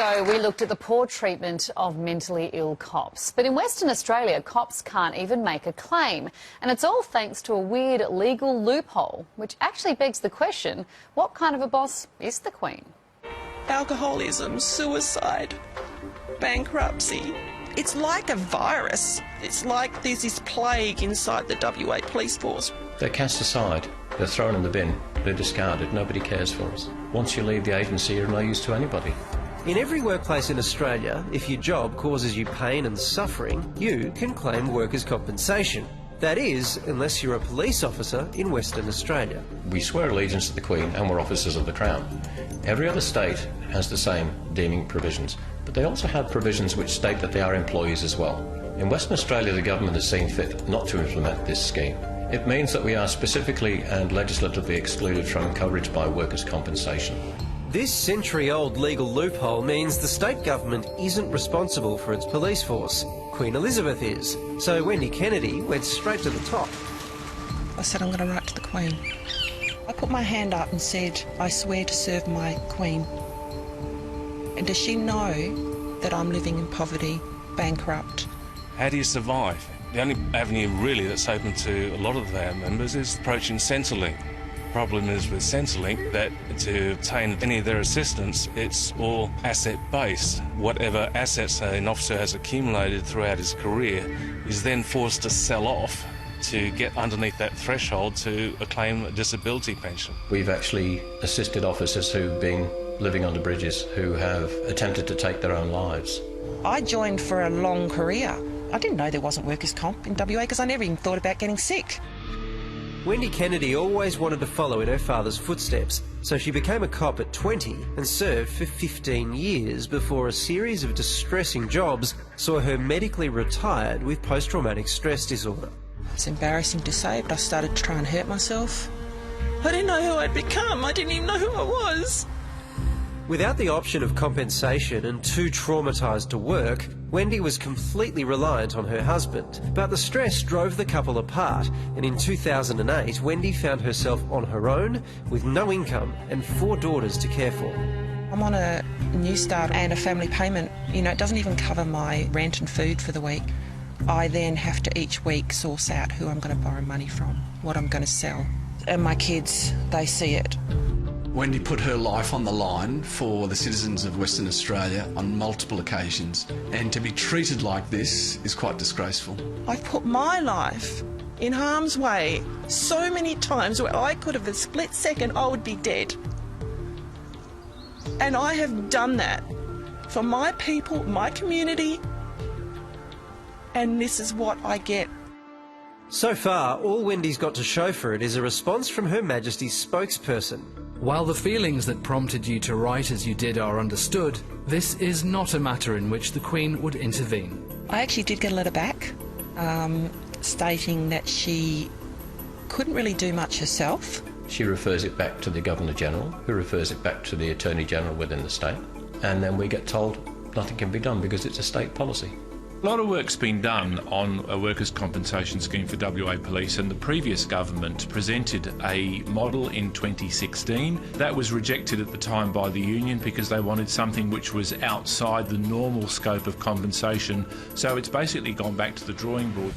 ago, we looked at the poor treatment of mentally ill cops. But in Western Australia, cops can't even make a claim. And it's all thanks to a weird legal loophole, which actually begs the question, what kind of a boss is the Queen? Alcoholism, suicide, bankruptcy. It's like a virus. It's like there's this plague inside the WA Police Force. They're cast aside, they're thrown in the bin, they're discarded, nobody cares for us. Once you leave the agency, you're no use to anybody. In every workplace in Australia, if your job causes you pain and suffering, you can claim workers' compensation. That is, unless you're a police officer in Western Australia. We swear allegiance to the Queen and we're officers of the Crown. Every other state has the same deeming provisions, but they also have provisions which state that they are employees as well. In Western Australia, the government has seen fit not to implement this scheme. It means that we are specifically and legislatively excluded from coverage by workers' compensation. This century-old legal loophole means the state government isn't responsible for its police force. Queen Elizabeth is. So Wendy Kennedy went straight to the top. I said, I'm going to write to the Queen. I put my hand up and said, I swear to serve my Queen. And does she know that I'm living in poverty, bankrupt? How do you survive? The only avenue really that's open to a lot of our members is approaching Centrelink. The problem is with Centrelink that to obtain any of their assistance, it's all asset-based. Whatever assets an officer has accumulated throughout his career is then forced to sell off to get underneath that threshold to claim a disability pension. We've actually assisted officers who've been living under bridges, who have attempted to take their own lives. I joined for a long career. I didn't know there wasn't workers' comp in WA because I never even thought about getting sick. Wendy Kennedy always wanted to follow in her father's footsteps, so she became a cop at 20 and served for 15 years before a series of distressing jobs saw her medically retired with post-traumatic stress disorder. It's embarrassing to say, but I started to try and hurt myself. I didn't know who I'd become. I didn't even know who I was. Without the option of compensation and too traumatised to work, Wendy was completely reliant on her husband. But the stress drove the couple apart, and in 2008, Wendy found herself on her own with no income and 4 daughters to care for. I'm on a New Start and a family payment. You know, it doesn't even cover my rent and food for the week. I then have to each week source out who I'm going to borrow money from, what I'm going to sell. And my kids, they see it. Wendy put her life on the line for the citizens of Western Australia on multiple occasions, and to be treated like this is quite disgraceful. I've put my life in harm's way so many times where I could have, a split second, I would be dead. And I have done that for my people, my community, and this is what I get. So far, all Wendy's got to show for it is a response from Her Majesty's spokesperson. While the feelings that prompted you to write as you did are understood, this is not a matter in which the Queen would intervene. I actually did get a letter back stating that she couldn't really do much herself. She refers it back to the Governor-General, who refers it back to the Attorney-General within the state, and then we get told nothing can be done because it's a state policy. A lot of work's been done on a workers' compensation scheme for WA Police, and the previous government presented a model in 2016. That was rejected at the time by the union because they wanted something which was outside the normal scope of compensation, so it's basically gone back to the drawing board.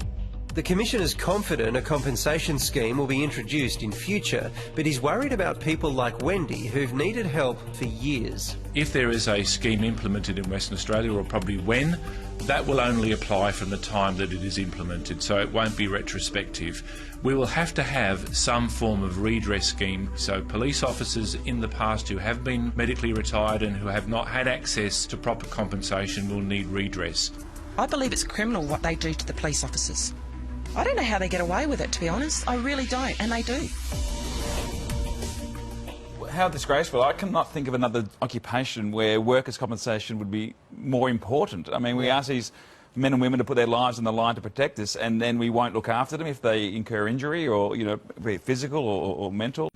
The Commissioner is confident a compensation scheme will be introduced in future, but he's worried about people like Wendy who've needed help for years. If there is a scheme implemented in Western Australia, or probably when, that will only apply from the time that it is implemented, so it won't be retrospective. We will have to have some form of redress scheme, so police officers in the past who have been medically retired and who have not had access to proper compensation will need redress. I believe it's criminal what they do to the police officers. I don't know how they get away with it, to be honest. I really don't, and they do. How disgraceful. I cannot think of another occupation where workers' compensation would be more important. I mean, we ask these men and women to put their lives on the line to protect us, and then we won't look after them if they incur injury or, you know, be it physical or mental.